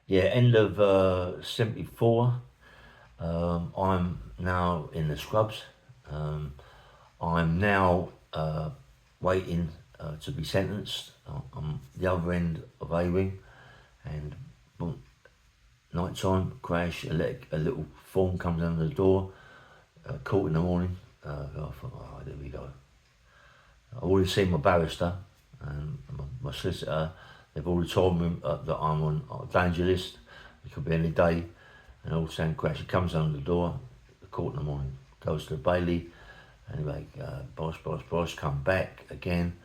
Yeah, end of 74. I'm now in the scrubs. Um, I'm now waiting to be sentenced. I'm the other end of A wing, and boom, night time crash. A little form comes under the door. Caught in the morning. I thought, oh, there we go. I've already seen my barrister and my solicitor. They've already told me that I'm on a danger list. It could be any day. And all of a sudden, crash. He comes under the door. The court in the morning. Goes to the Bailey. Anyway, boss, come back again.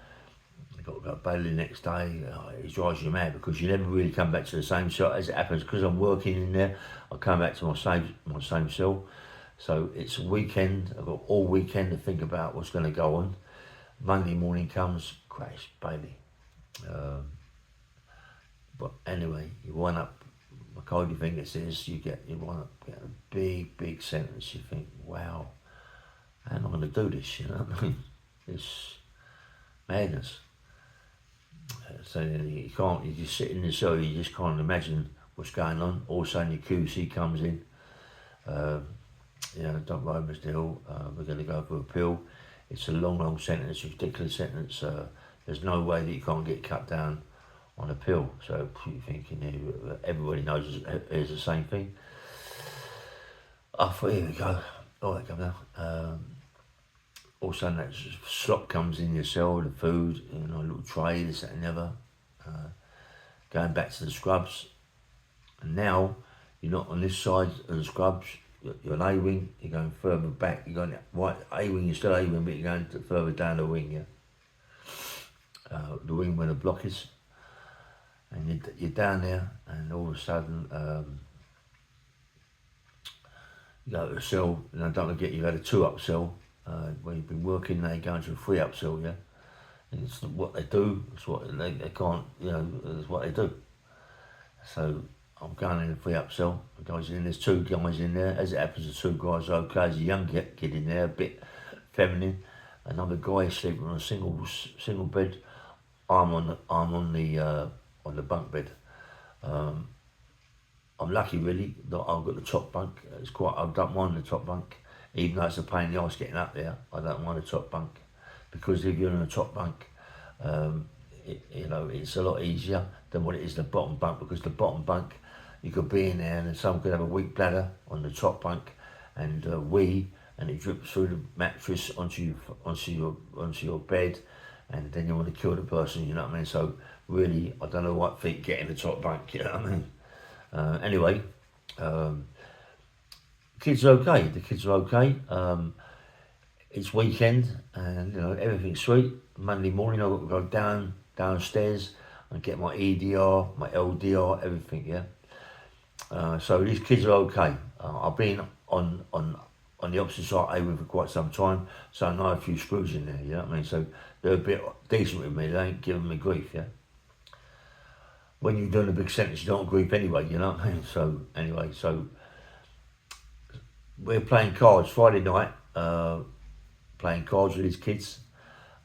You've got to go to Bailey the next day. It drives you mad because you never really come back to the same cell. As it happens, because I'm working in there, I come back to my same cell. So it's a weekend. I've got all weekend to think about what's going to go on. Monday morning comes, crash, Bailey. But anyway, you wind up, my codey thing it says you wind up getting a big sentence. You think, wow, how am I going to do this? You know what I mean? It's madness. So you can't, you just sit in the cell, you just can't imagine what's going on. All of a sudden your QC comes in, don't worry, Mr. Hill, we're going to go for appeal. It's a long sentence, a ridiculous sentence. There's no way that you can't get cut down on appeal. So you're thinking, everybody knows it's the same thing. I thought, here we go. All right, come now. All of a sudden that slop comes in your cell, the food, a little tray, this, that and the other. Going back to the scrubs. And now, you're not on this side of the scrubs, you're an A-wing, you're going further back, you're going, right, A-wing, you're still A-wing, but you're going further down the wing, yeah. The wing where the block is. And you're down there, and all of a sudden, you go to a cell, and I don't forget you've had a 2-up cell, where you've been working, now you're going to a 3-up cell, yeah? And it's what they do, it's what they can't, it's what they do. So I'm going in a 3-up cell, there's 2 guys in there, as it happens the 2 guys are okay, there's a young kid in there, a bit feminine, another guy sleeping on a single bed, I'm on the bunk bed. I'm lucky really that I've got the top bunk. I don't mind the top bunk, even though it's a pain in the arse getting up there. I don't mind the top bunk because if you're in the top bunk, it's a lot easier than what it is the bottom bunk, because the bottom bunk you could be in there and someone could have a weak bladder on the top bunk and and it drips through the mattress onto your bed, and then you want to kill the person, you know what I mean? So really, I don't know what feet get in the top bunk, you know what I mean? Anyway, kids are okay. The kids are okay. It's weekend, and everything's sweet. Monday morning, I've got to go downstairs and get my EDR, my LDR, everything. Yeah. So these kids are okay. I've been on the opposite side of A for quite some time, so I know a few screws in there. You know what I mean? So they're a bit decent with me. They ain't giving me grief. Yeah. When you're doing a big sentence, you don't grief anyway, you know what I mean? So, anyway, we're playing cards Friday night, playing cards with these kids,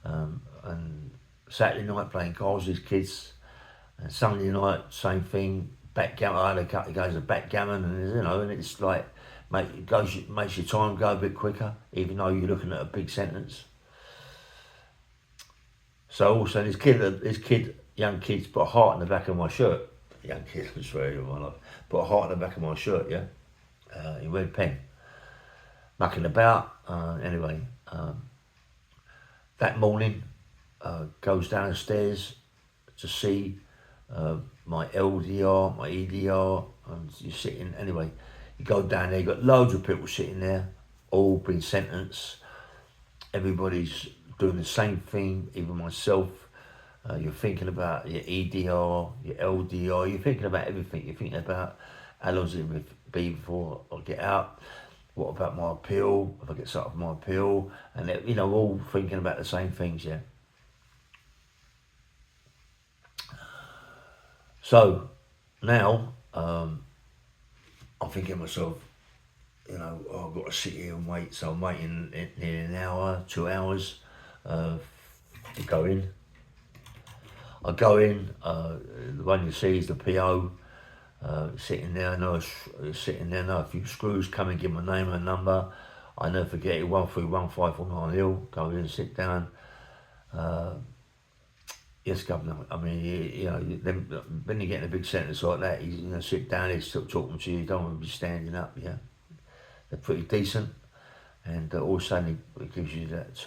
and Saturday night playing cards with these kids, and Sunday night, same thing, backgammon. I had a couple of games of backgammon, and it's like, makes your time go a bit quicker, even though you're looking at a big sentence. So also, young kids put a heart in the back of my shirt. Young kids, I swear to my life. Put a heart in the back of my shirt, yeah? In red pen. Mucking about. Anyway, that morning, goes downstairs to see my LDR, my EDR, and you're sitting, anyway, you go down there, you've got loads of people sitting there, all been sentenced. Everybody's doing the same thing, even myself. You're thinking about your EDR, your LDR, you're thinking about everything. You're thinking about how long it be before I get out. What about my appeal? If I get set up for my appeal? And we're all thinking about the same things, yeah. So now I'm thinking to myself, I've got to sit here and wait. So I'm waiting nearly an hour, 2 hours to go in. I go in, the one you see is the PO, Sitting there, a few screws come and give my name and number. I never forget it, 131549 Hill, go in and sit down. Yes, Governor. I mean, when you get in a big sentence like that, you sit down, he's still talking to you, you don't want to be standing up, yeah. They're pretty decent, and all of a sudden it gives you that,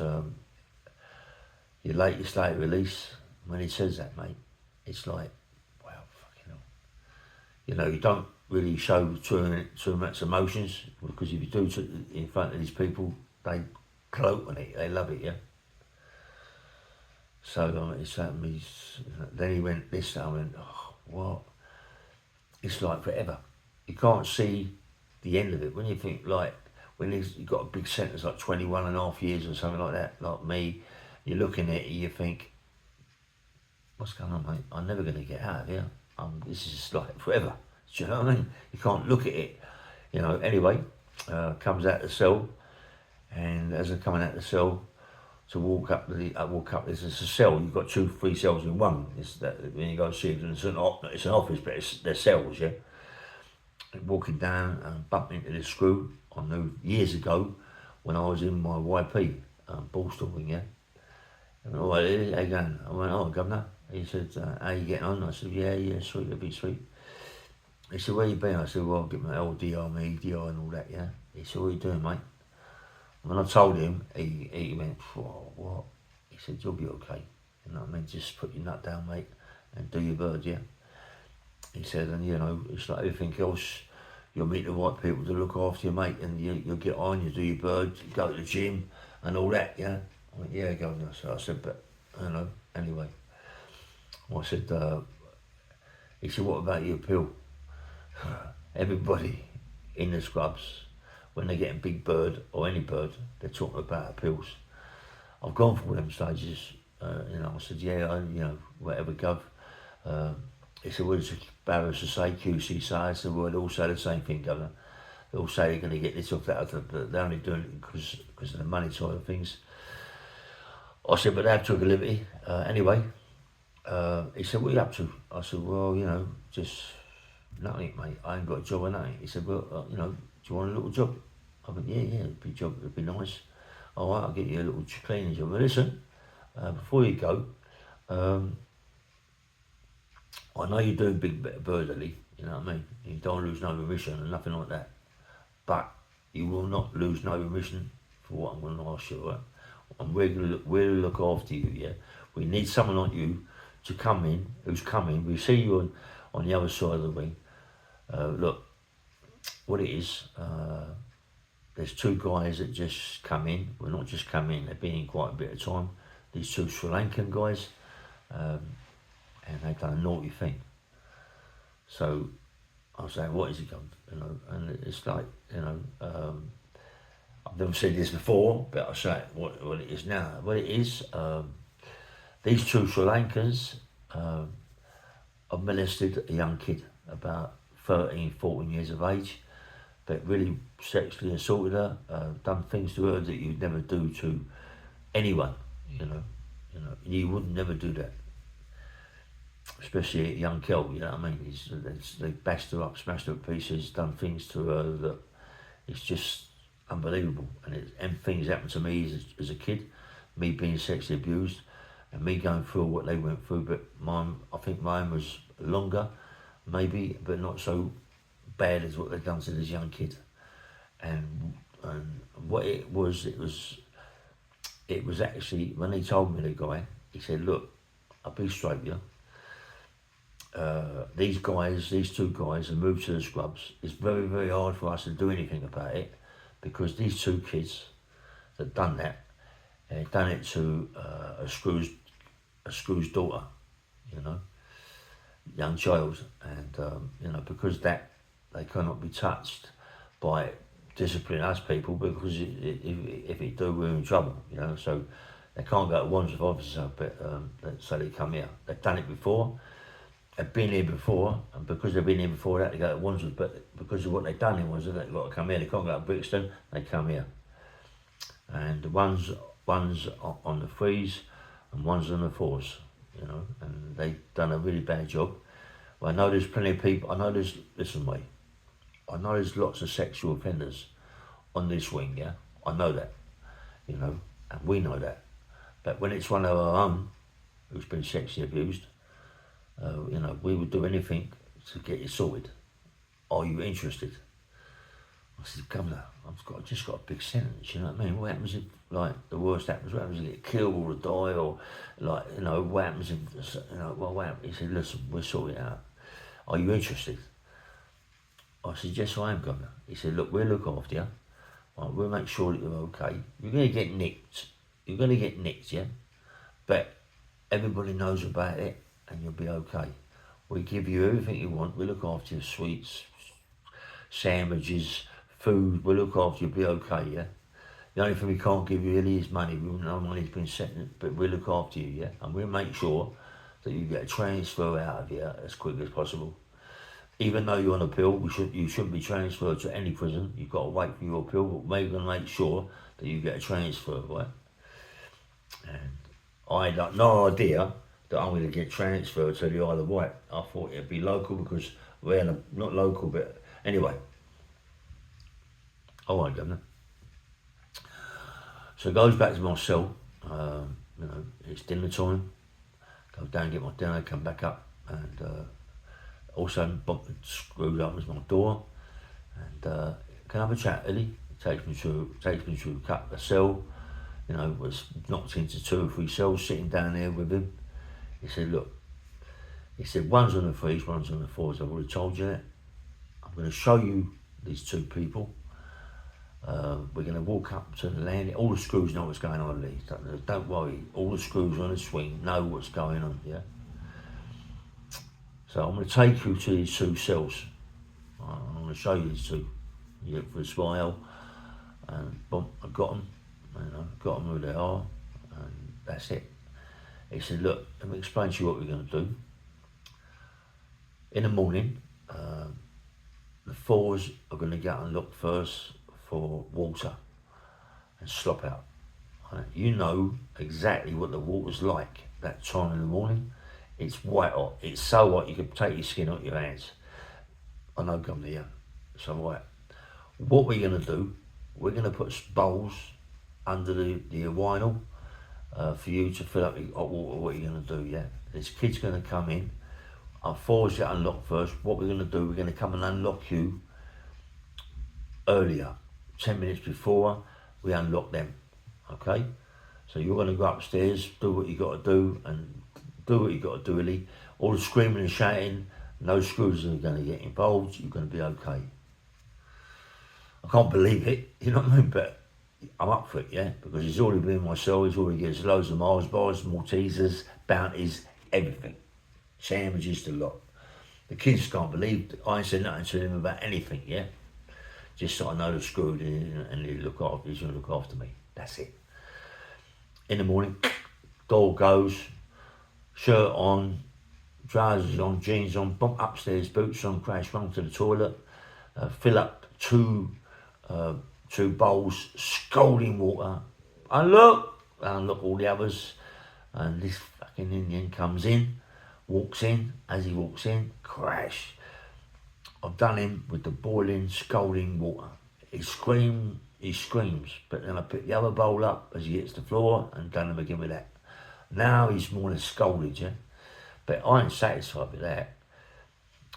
your latest late release. When he says that, mate, it's like, wow, fucking hell. You don't really show too much emotions, because if you do in front of these people, they gloat on it, they love it, yeah. So it's happened. Then he went this time. I went, oh, what? It's like forever. You can't see the end of it. When you think when you've got a big sentence like 21 and a half years or something like that, like me, you're looking at it, you think, what's going on, mate? I'm never going to get out of here. This is like forever. Do you know what I mean? You can't look at it. Anyway, comes out the cell, and as I'm coming out the cell, to walk up, there's a cell, you've got 3 cells in one. It's that when you go to see it, it's an office, but they're cells, yeah. And walking down and bumping into this screw, I knew years ago when I was in my YP, ball stalking, yeah. And all right, how you going? I went, oh, Governor. He said, how you getting on? I said, yeah, sweet, a bit sweet. He said, where you been? I said, well, I'll get my LDR, my EDI and all that, yeah. He said, what are you doing, mate? When I told him, he went, oh, what? He said, you'll be okay. You know what I mean? Just put your nut down, mate, and do your bird, yeah? He said, and it's like everything else, you'll meet the right people to look after you, mate, and you'll get on, you do your bird, you go to the gym, and all that, yeah? I went, yeah, Governor. So I said, but, anyway. I said, he said, what about your appeal? Everybody in the scrubs, when they're getting big bird or any bird, they're talking about appeals. I've gone through them stages, I said, yeah, whatever, Gov. He said, well, it's embarrassed to say, QC say. I said, well, they all say the same thing, Governor. They all say they're going to get this off that, they're only doing it because of the money side of things. I said, but they have took a liberty. Anyway, he said, what are you up to? I said, well, just nothing, mate. I ain't got a job or nothing. He said, well, do you want a little job? I went, yeah, it'd be nice. All right, I'll get you a little cleaning job. But listen, before you go, I know you're doing big birdly, you know what I mean? You don't lose no remission and nothing like that. But you will not lose no remission for what I'm going to ask you, right? I'm regularly look after you, yeah? We need someone like you to come in, who's coming. We see you on the other side of the ring. Look, what it is, there's 2 guys that just come in. Well, not just come in, they've been in quite a bit of time. These 2 Sri Lankan guys, and they've done a naughty thing. So I was saying, what is it, and it's like, I've never said this before, but I'll say what it is now. What it is, these 2 Sri Lankans have molested a young kid, about 13, 14 years of age. But really sexually assaulted her, done things to her that you'd never do to anyone, you would never do that. Especially a young girl, you know what I mean? They bashed her up, smashed her to pieces, done things to her that it's just unbelievable. And things happened to me as a kid, me being sexually abused, and me going through what they went through. But I think mine was longer, maybe, but not so bad as what they've done to this young kid. And what it was actually, when he told me, the guy, he said, look, I'll be straight with you. These 2 guys have moved to the scrubs. It's very, very hard for us to do anything about it, because these 2 kids that done that, done it to a screw's daughter, young child, and because that, they cannot be touched by disciplining us people, because if it do, we're in trouble, so they can't go to Wandsworth officer, but so they come here. They've done it before, they've been here before, and because they've been here before that, they go to Wandsworth, but because of what they've done in Wandsworth, they've got to come here. They can't go to Brixton, they come here. And one's on the 3s and one's on the 4s, and they've done a really bad job. Well, I know there's plenty of people, listen mate, I know there's lots of sexual offenders on this wing, yeah? I know that, you know, and we know that. But when it's one of our own who's been sexually abused, you know, we would do anything to get you sorted. Are you interested? I said, Governor, I've just got a big sentence, you know what I mean? What happens if, like, the worst happens? What happens if you get killed or die? Or, like, you know, what happens if, you know, well, what happens? He said, listen, we'll sort it out. Are you interested? I said, yes, I am, Governor. He said, look, we'll look after you. Right, we'll make sure that you're okay. You're going to get nicked. You're going to get nicked, yeah? But everybody knows about it and you'll be okay. We give you everything you want. We look after your sweets, sandwiches, food. We'll look after you. Be okay, yeah? The only thing we can't give you really is money. We know money's been sent, but we'll look after you, yeah? And we'll make sure that you get a transfer out of here as quick as possible. Even though you're on appeal, you shouldn't be transferred to any prison. You've got to wait for your appeal, but we're going to make sure that you get a transfer, right? And I had no idea that I'm going to get transferred to the Isle of Wight. I thought it'd be local because we're not local, but anyway. All right, Governor. So it goes back to my cell. You know, it's dinner time. Go down, get my dinner, come back up, and also screwed up as my door. And can I have a chat, Eddie? Takes me to a cell. You know, was knocked into 2 or 3 cells, sitting down there with him. He said, look, he said, one's on the 3s, one's on the 4s. I've already told you that. I'm going to show you these 2 people. We're going to walk up to the landing. All the screws know what's going on, Lee. Don't worry. All the screws on the swing know what's going on, yeah? So I'm going to take you to these 2 cells. I'm going to show you these 2. You look for a smile. And boom, I got them. You know, got them where they are. And that's it. He said, look, let me explain to you what we're going to do. In the morning, the 4s are going to go and look first for water and slop out. Right? You know exactly what the water's like that time in the morning. It's white hot. It's so hot you can take your skin out your hands. I know, Governor, yeah. So, right. What we're going to do, we're going to put bowls under the urinal for you to fill up your hot water. What you're going to do, yeah? This kid's going to come in. Our 4s get unlocked first. What we're going to do, we're going to come and unlock you earlier. 10 minutes before we unlock them, okay? So you're going to go upstairs, do what you got to do, and do what you got to do, really. All the screaming and shouting, no screws are going to get involved, you're going to be okay. I can't believe it, you know what I mean? But I'm up for it, yeah? Because he's already been in my cell, he's already given us loads of Mars bars, Maltesers, bounties, everything. Sandwiches to lot. The kids can't believe I ain't said nothing to them about anything, yeah? Just so I know they're screwed in and he's going to look after me. That's it. In the morning, door goes, shirt on, trousers on, jeans on, bump upstairs, boots on, crash, run to the toilet, fill up 2 bowls, scalding water, unlock all the others, and this fucking Indian comes in, walks in, as he walks in, crash. I've done him with the boiling, scalding water. He screams, but then I pick the other bowl up as he hits the floor and done him again with that. Now he's more than scalded, yeah? But I ain't satisfied with that.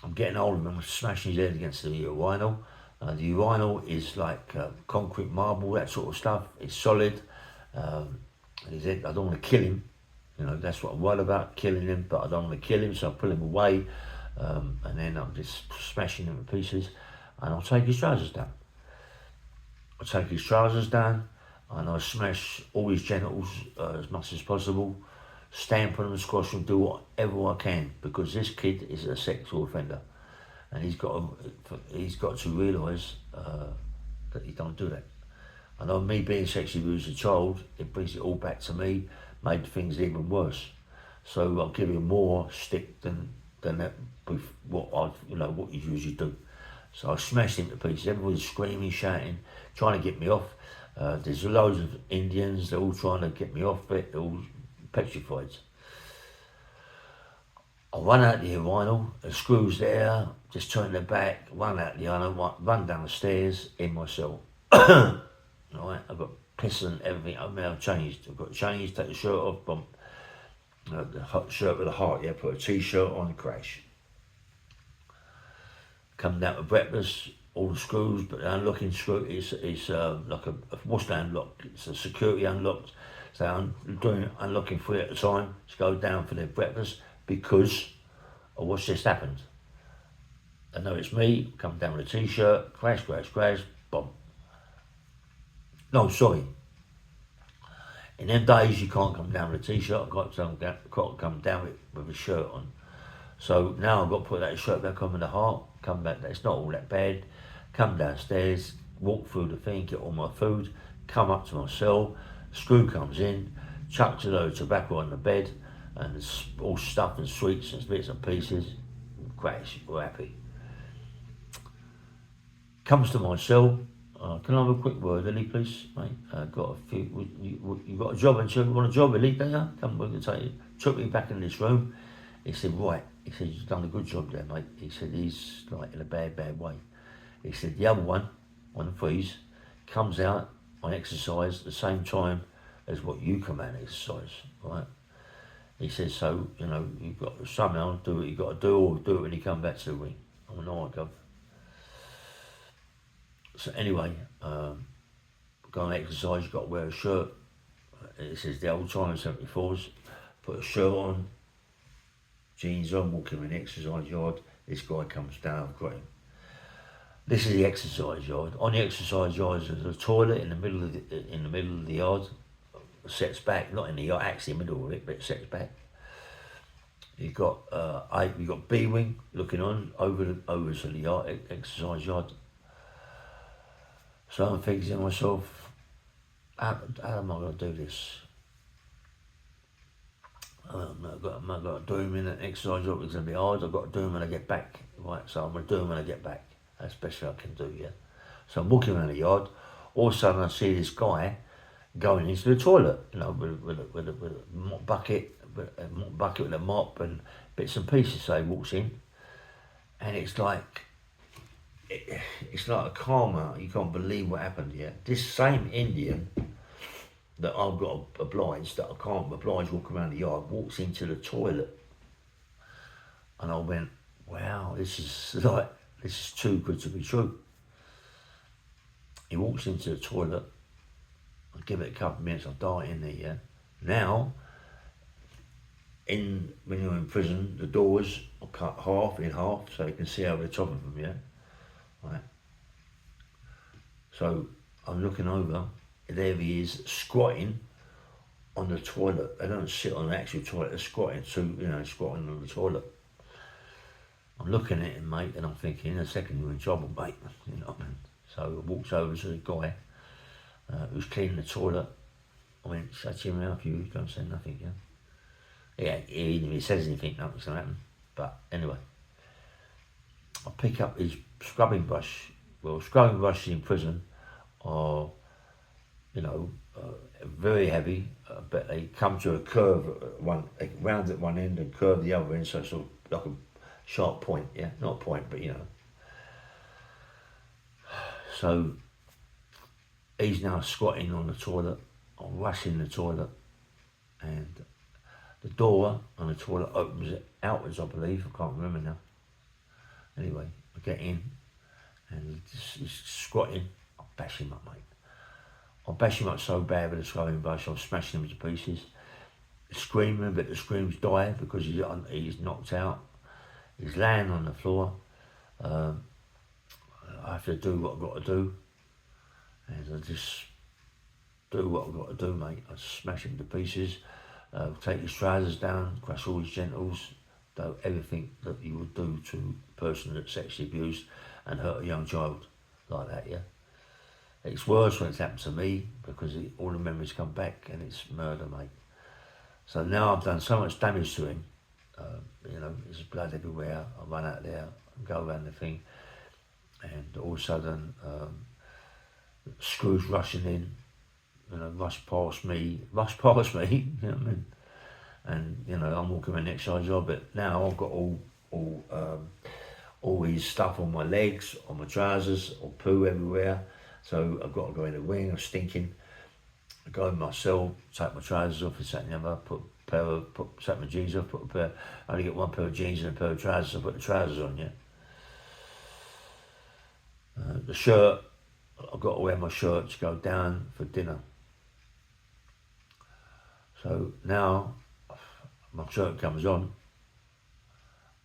I'm getting hold of him, I'm smashing his head against the urinal. The urinal is like concrete marble, that sort of stuff. It's solid. His head, I don't want to kill him. You know, that's what I'm worried about, killing him, but I don't want to kill him, so I pull him away. And then I'm just smashing him to pieces, and I'll take his trousers down. And I smash all his genitals as much as possible, stamp on them, squash them, do whatever I can, because this kid is a sexual offender, and he's got to realise that he don't do that. I know me being sexually abused as a child, it brings it all back to me, made things even worse. So I'll give him more stick than that, what you usually do. So I smashed him to pieces. Everybody's screaming, shouting, trying to get me off. There's loads of Indians, they're all trying to get me off it, they're all petrified. I run out the urinal, the screw's there, just turn it back, run out the urinal, run down the stairs in my cell. Right, I've got piss and everything. I've now changed. I've got changed, take the shirt off, bump, the hot shirt with a heart, yeah, put a t-shirt on, crash. Come down to breakfast, all the screws, but the unlocking screw is like what's the unlock? It's a security unlock. So I'm doing unlocking 3 at a time to go down for their breakfast because of what's just happened. I know it's me, come down with a t-shirt, crash, boom. No, sorry. In them days you can't come down with a t-shirt, I've got to come down with a shirt on. So now I've got to put that shirt back on with the heart, come back, it's not all that bad, come downstairs, walk through the thing, get all my food, come up to my cell, screw comes in, chucks a load of tobacco on the bed, and it's all stuff and sweets and bits and pieces, crash, we're happy. Comes to my cell, can I have a quick word, Ellie, please, mate? Got a few, you got a job and you want a job, Ellie, don't you? Come, we're going to take you. Took me back in this room. He said, right, he said, you've done a good job there, mate. He said, he's like in a bad way. He said, the other one, on the freeze, comes out on exercise at the same time as what you come out and exercise, right? He said, so, you know, you've got to somehow do what you got to do, or do it when you come back to the ring. I went, all right, Gov. So anyway, go on exercise, you've got to wear a shirt. It says the old time 74s, put a shirt on, jeans on, walking in the exercise yard. This guy comes down, I've got him. This is the exercise yard. On the exercise yard there's a toilet in the middle of the yard. Sets back, not in the yard, actually in the middle of it, but it sets back. You've got B wing looking on over to the yard, exercise yard. So I'm thinking to myself, how am I going to do this? I've got to do them in an exercise yard. It's going to be hard. I've got to do them when I get back. Right, so I'm going to do them when I get back. That's the best I can do, yeah. So I'm walking around the yard. All of a sudden I see this guy going into the toilet, you know, with a mop bucket, with a mop and bits and pieces. So he walks in, and it's like a karma. You can't believe what happened here. This same Indian that I've got obliged, that I can't oblige walking around the yard, walks into the toilet, and I went, wow, this is too good to be true. He walks into the toilet. I give it a couple of minutes, I'll die in there, yeah. Now, when you're in prison, the doors are cut in half, so you can see over the top of them, yeah. Right. So I'm looking over, there he is, squatting on the toilet. They don't sit on the actual toilet, they're squatting, squatting on the toilet. I'm looking at him, mate, and I'm thinking, in a second you're in trouble, mate. You know what I mean? So I walks over to the guy who's cleaning the toilet. I went, shut your mouth, you don't say nothing, yeah? Yeah, even if he says anything, nothing's going to happen. But anyway, I pick up his scrubbing brush. Well, scrubbing brushes in prison are, very heavy, but they come to a curve they round at one end and curve the other end, so it's sort of like a sharp point, yeah? Not a point, but you know. So he's now squatting on the toilet. I'm rushing the toilet, and the door on the toilet opens outwards, I believe. I can't remember now. Anyway, I get in, and he's squatting. I'll bash him up, mate. I'll bash him up so bad with a scrubbing brush, I'll smash him to pieces. Screaming, but the screams die because he's knocked out. He's laying on the floor. I have to do what I've got to do, and I just do what I've got to do, mate. I smash him to pieces, take his trousers down, crush all his genitals, do everything that you would do to a person that's sexually abused and hurt a young child like that, yeah? It's worse when it's happened to me because all the memories come back and it's murder, mate. So now I've done so much damage to him, there's blood everywhere. I run out there, go around the thing, and all of a sudden, screws rushing in, rush past me, you know what I mean? and you know I'm walking around the exercise yard. But now I've got all these stuff on my legs, on my trousers, or poo everywhere. So I've got to go in the wing. I'm stinking. I go in my cell, take my trousers off, and sat in the other, take my jeans off, I only get one pair of jeans and a pair of trousers. I put the trousers on, yeah. The shirt, I've got to wear my shirt to go down for dinner. So now my shirt comes on,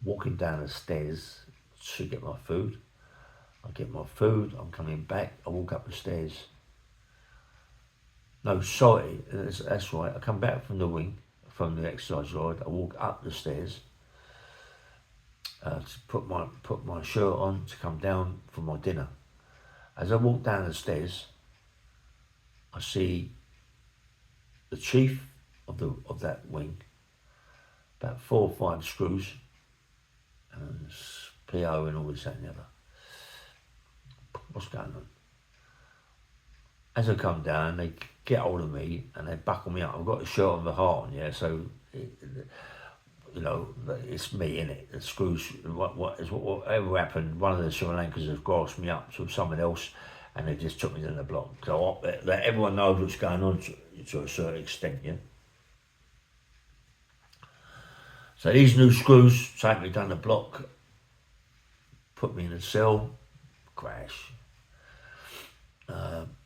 walking down the stairs to get my food. I get my food, I'm coming back, I walk up the stairs. No, sorry, that's right. I come back from the wing, from the exercise yard. I walk up the stairs to put my shirt on to come down for my dinner. As I walk down the stairs, I see the chief of that wing, about 4 or 5 screws, and PO and all this that and the other. What's going on? As I come down, they get hold of me and they buckle me up. I've got a shirt on the heart on, yeah, so you know, it's me, innit? The screws, whatever happened, one of the Sri Lankans has grasped me up to someone else and they just took me to the block. So everyone knows what's going on to a certain extent, yeah? So these new screws take me down the block, put me in a cell, crash.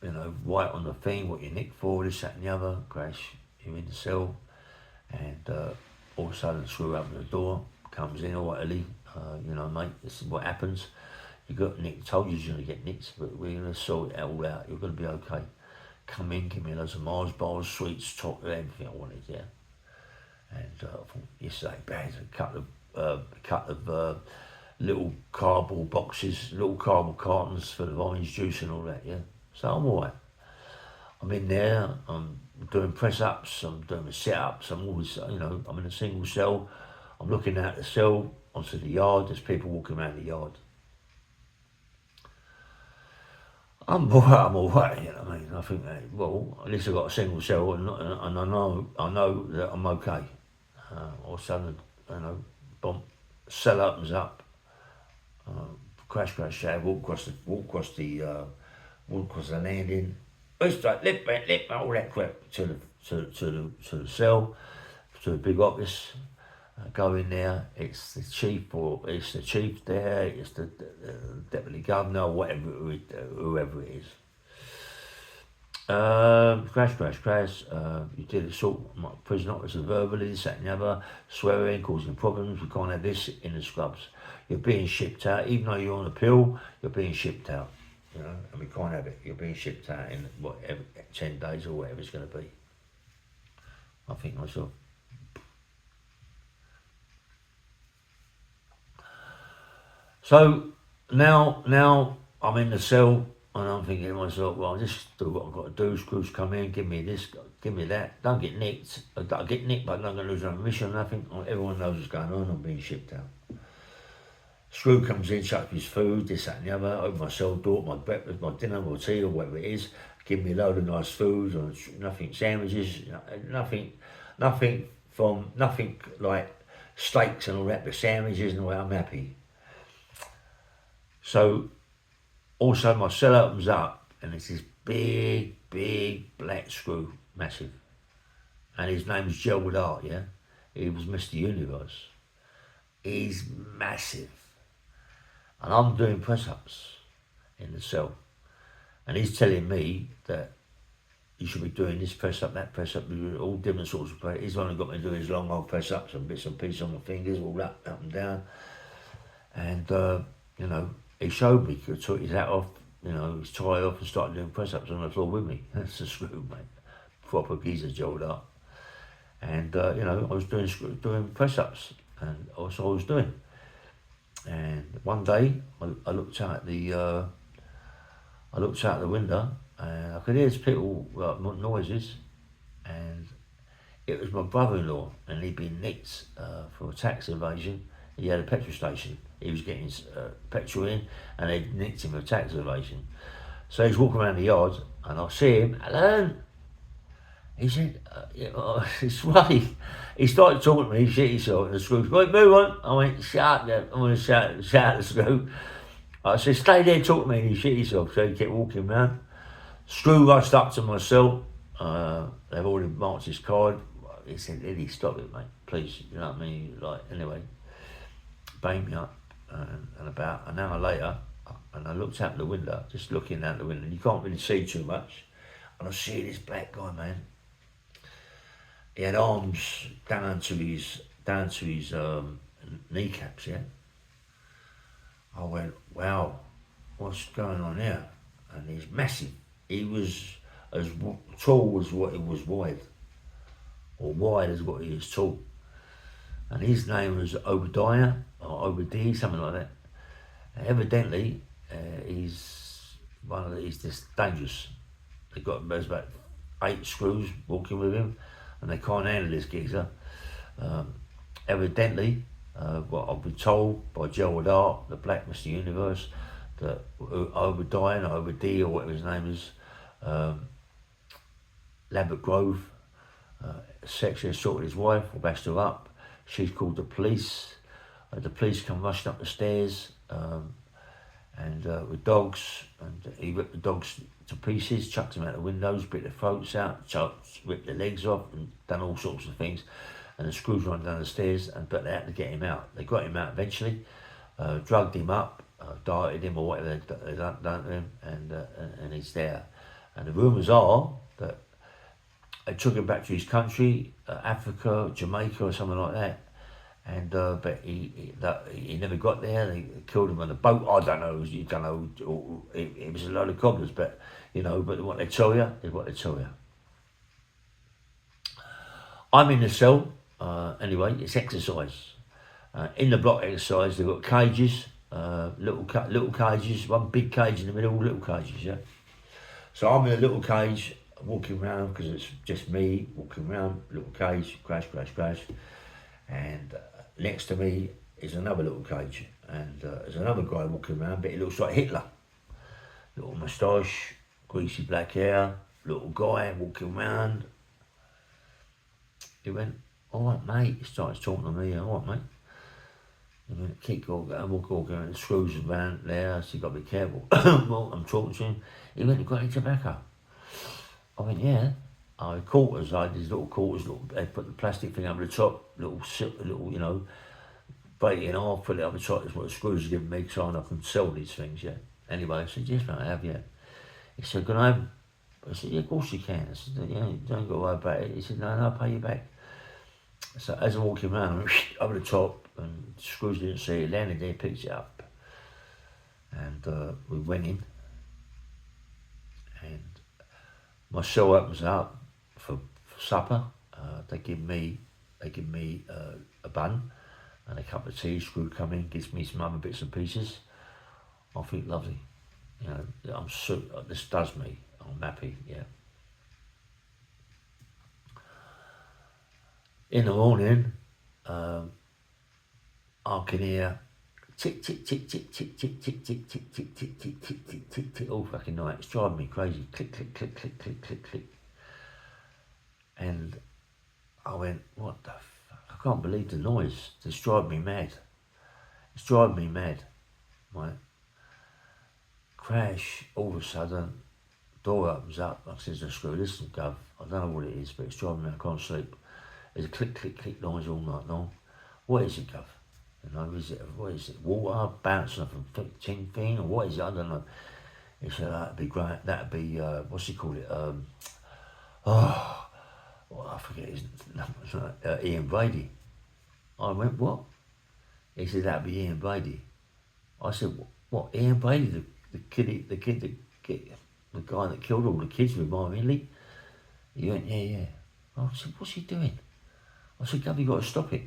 You know, right on the thing, what you nicked for, this, that and the other, crash, you're in the cell, and all of a sudden screw open the door, comes in, all right, Ellie, you know, mate, this is what happens. You got nicked, told you you're going to get nicked, but we're going to sort it all out, you're going to be okay. Come in, give me loads of Mars bars, sweets, chocolate, everything I wanted, yeah. And I thought, yesterday, bags, a couple of little cardboard boxes, little cardboard cartons full of orange juice and all that, yeah. So I'm all right. I'm in there, I'm doing press-ups, I'm doing sit-ups, I'm always, you know, I'm in a single cell. I'm looking out the cell onto the yard, there's people walking around the yard. I'm all right, you know what I mean? I think, well, at least I've got a single cell and I know that I'm okay. All of a sudden, you know, bump, cell opens up, crash, walk across the landing. It's like lip, all that crap to the cell, to the big office. Go in there. It's the chief there. It's the deputy governor, whoever it is. Crash. You did assault my prison officer verbally, this, that and the other, swearing, causing problems. We can't have this in the scrubs. You're being shipped out, even though you're on appeal, you're being shipped out. You know, and we can't have it. You're being shipped out in whatever 10 days or whatever it's going to be. I think myself. So now I'm in the cell and I'm thinking to myself, well, I'll just do what I've got to do. Screws come in, give me this, give me that. Don't get nicked. I get nicked, but I'm not going to lose my mission or nothing. Everyone knows what's going on. I'm being shipped out. Screw comes in, chucks his food, this, that and the other, open my cell door, my breakfast, my dinner, my tea or whatever it is, give me a load of nice food, or nothing sandwiches, nothing like steaks and all that, but sandwiches and all that, I'm happy. So, also my cell opens up and it's this big black screw, massive. And his name's Gerald Hart, yeah? He was Mr. Universe. He's massive. And I'm doing press-ups in the cell. And he's telling me that you should be doing this press-up, that press-up, all different sorts of press. He's only got me doing his long old press-ups and bits and pieces on my fingers, all up and down. And, you know, he showed me, he took his hat off, you know, his tie off and started doing press-ups on the floor with me. That's a screw, mate. Proper geezer jolt up. And, you know, I was doing press-ups. And that's what I was doing. And one day, I looked out the window, and I could hear people noises, and it was my brother-in-law, and he'd been nicked for a tax evasion. He had a petrol station. He was getting petrol in, and they nicked him for tax evasion. So he's walking around the yard, and I see him, Alan, He said, it's funny. He started talking to me, he shit himself, and the screw went, move on. I went, shut up, yeah. I want to shout at the screw. I said, stay there, talk to me, and he shit himself. So he kept walking round. Screw rushed up to my cell. They've already marked his card. He said, Eddie, stop it, mate, please. You know what I mean? Like, anyway, banged me up. And about an hour later, and I looked out the window, just looking out the window. You can't really see too much. And I see this black guy, man. He had arms down to his kneecaps, yeah. I went, wow, what's going on here? And he's massive. He was as tall as what he was wide, or wide as what he is tall. And his name was Obadiah, or Obadiah, something like that. And evidently, he's just dangerous. There's about 8 screws walking with him, and they can't handle this geezer. Evidently, what I've been told by Gerald Hart, the Black Mr. Universe, that Obadiah, or Obadiah, or whatever his name is, Lambert Grove, sexually assaulted his wife, or bashed her up. She's called the police. The police come rushing up the stairs, and with dogs, and he ripped the dogs to pieces, chucked them out the windows, bit their throats out, ripped their legs off, and done all sorts of things. And the screws run down the stairs, but they had to get him out. They got him out eventually, drugged him up, dieted him or whatever they done to him, and he's there. And the rumours are that they took him back to his country, Africa, Jamaica, or something like that. And but he never got there. They killed him on the boat. I don't know. You don't know. It was a load of cobblers, but you know. But what they tell you is what they tell you. I'm in the cell. Anyway, it's exercise. In the block exercise, they've got cages, little cages. One big cage in the middle, little cages. Yeah. So I'm in a little cage, walking around because it's just me walking around. Little cage, crash, crash, crash, and next to me is another little cage, and there's another guy walking around, but he looks like Hitler. Little moustache, greasy black hair, little guy walking around. He went, all right, mate. He starts talking to me, all right, mate. He went, keep going, walk around, the screws around there, so you got to be careful. Well, I'm talking to him. He went, you got any tobacco? I went, yeah. Quarters, I had these little quarters, they put the plastic thing over the top, little, you know, break it in half, put it over the top, that's what the screws are giving me, so I can sell these things, yeah. Anyway, I said, yes, mate, I have, yeah. He said, can I have? I said, yeah, of course you can. I said, yeah, don't go worry about it. He said, no, I'll pay you back. So as I'm walking around, I went over the top, and the screws didn't see it, landed there, picked it up. And we went in, and my cell opens up for supper. They give me a bun and a cup of tea. Screw come in, gives me some other bits and pieces. I think lovely. You know, this does me. I'm happy. Yeah. In the morning, I can hear tick tick tick tick tick tick tick tick tick tick tick tick tick tick tick tick all fucking night. It's driving me crazy. Click click click click click click click. And I went, what the fuck? I can't believe the noise. It's driving me mad. It's driving me mad. Right? Crash, all of a sudden, door opens up. I said to the screw, listen, Gov, I don't know what it is, but it's driving me, I can't sleep. There's a click, click, click noise all night long. What is it, Gov? You know, what is it? Water bouncing off a tin thing, or what is it? I don't know. He said, that'd be great. That'd be, what's he called it? I forget his name. Ian Brady. I went, what? He said, that'd be Ian Brady. I said, what? Ian Brady, the guy that killed all the kids with Marvin Lee? He went, yeah. I said, what's he doing? I said, Gov, you got to stop it.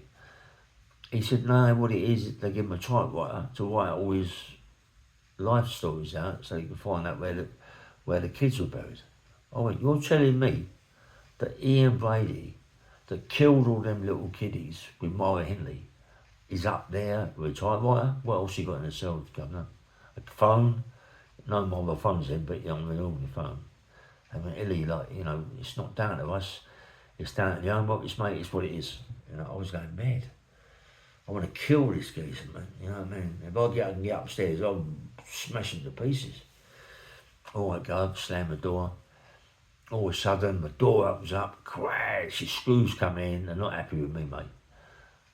He said, no, what it is, they give him a typewriter to write all his life stories out so you can find out where the kids were buried. I went, you're telling me that Ian Brady, that killed all them little kiddies with Myra Hindley, is up there with a typewriter? What else he got in the cell, Governor? A phone? No mobile phones then, but on the phone. I mean, Illy, like, you know, it's not down to us. It's down to the home office, mate. It's what it is. You know, I was going mad. I want to kill this geezer, man. You know what I mean? If I can get upstairs, I'll smash him to pieces. Oh, I go up, slam the door. All of a sudden, the door opens up, crash, the screws come in. They're not happy with me, mate.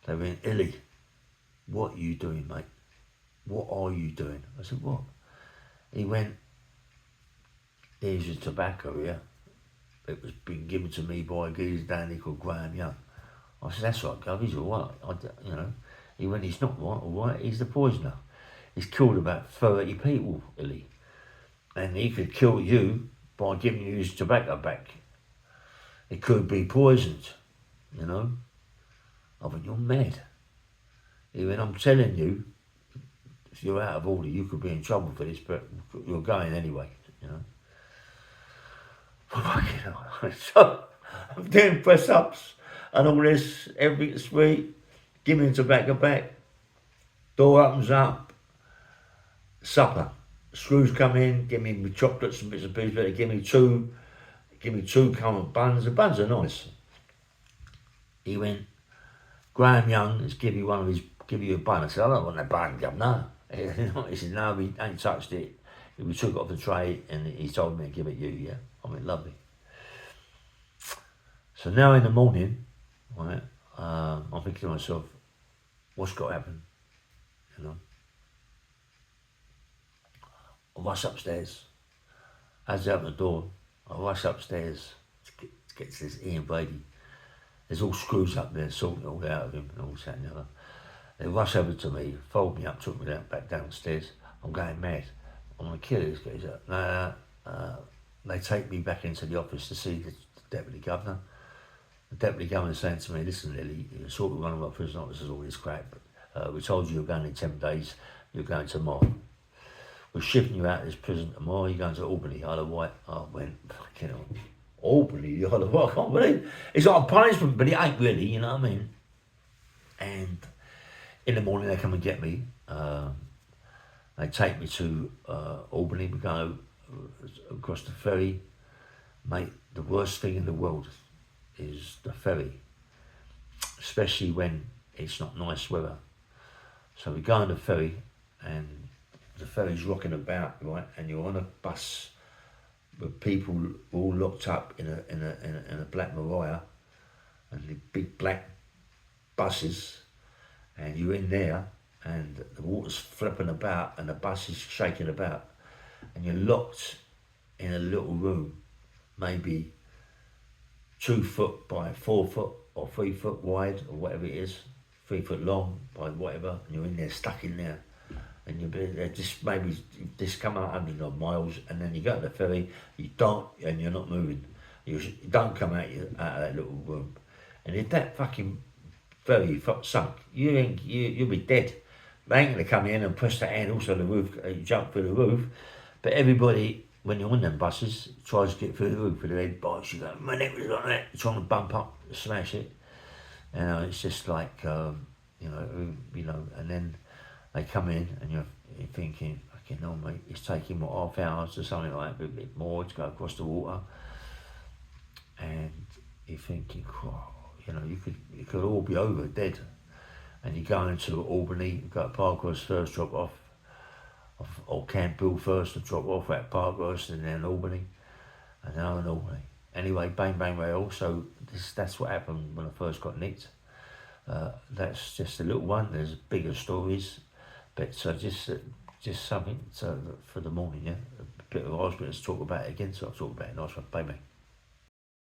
They went, Illy, what are you doing, mate? What are you doing? I said, what? He went, here's your tobacco here. It was been given to me by a geezer down there called Graham Young. I said, that's right, Gov, he's all right. You know, he went, he's not right, all right, he's the poisoner. He's killed about 30 people, Illy. And he could kill you by giving you his tobacco back. It could be poisoned, you know. I went, you're mad. He went, I'm telling you, if you're out of order, you could be in trouble for this, but you're going anyway, you know. Fucking hell. So I'm doing press-ups and all this, everything's sweet. Give me the tobacco back. Door opens up. Supper. Screws come in, give me chocolates and bits of pieces, but give me two common buns. The buns are nice. He went, Graham Young has give you a bun. I said, I don't want that bun, Governor. He said, no, we ain't touched it. We took it off the tray and he told me to give it you, yeah. I went, lovely. So now in the morning, right, I'm thinking to myself, what's got to happen, you know? I rush upstairs. As I open the door, I rush upstairs to get to this Ian Brady. There's all screws up there, sorting it all out of him and all that and the other. They rush over to me, fold me up, took me back downstairs. I'm going mad. I'm going to kill this geezer. They take me back into the office to see the Deputy Governor. The Deputy Governor's saying to me, listen, Lily, you're sort of one of our prison officers, all this crap. We told you you're going in 10 days, you're going tomorrow. We're shipping you out of this prison tomorrow, you're going to Albany, Isle of Wight. I went, fucking hell, Albany, Isle of Wight, I can't believe. It's like a punishment, but it ain't really, you know what I mean? And in the morning they come and get me. They take me to Albany, we go across the ferry. Mate, the worst thing in the world is the ferry, especially when it's not nice weather. So we go on the ferry and the ferry's rocking about, right, and you're on a bus with people all locked up in a black Mariah and the big black buses, and you're in there and the water's flipping about and the bus is shaking about and you're locked in a little room, maybe 2 foot by 4 foot or 3 foot wide or whatever it is, 3 foot long by whatever, and you're in there, stuck in there. And you'll be there, just maybe just come out 100 odd miles, and then you go to the ferry, you don't, and you're not moving. You don't come out of that little room. And if that fucking ferry sunk, you'll be dead. They ain't gonna come in and press the handle so the roof, jump through the roof. But everybody, when you're on them buses, tries to get through the roof with their head box. You go, my neck was like that, trying to bump up, smash it. And it's just like, you know, and then they come in and you're thinking, fucking hell, mate, it's taking what, half hours or something like that, a bit more to go across the water. And you're thinking, you know, you could all be over dead. And you go into Albany, you go to Parkhurst first, drop off, or Camp Bill first and drop off at Parkhurst and then Albany, and then I'm in Albany. Anyway, bang bang rail. So that's what happened when I first got nicked. That's just a little one. There's bigger stories, but just something for the morning. Yeah, a bit of hospital to talk about it again. So I'll talk about it. Nice one, bye bye.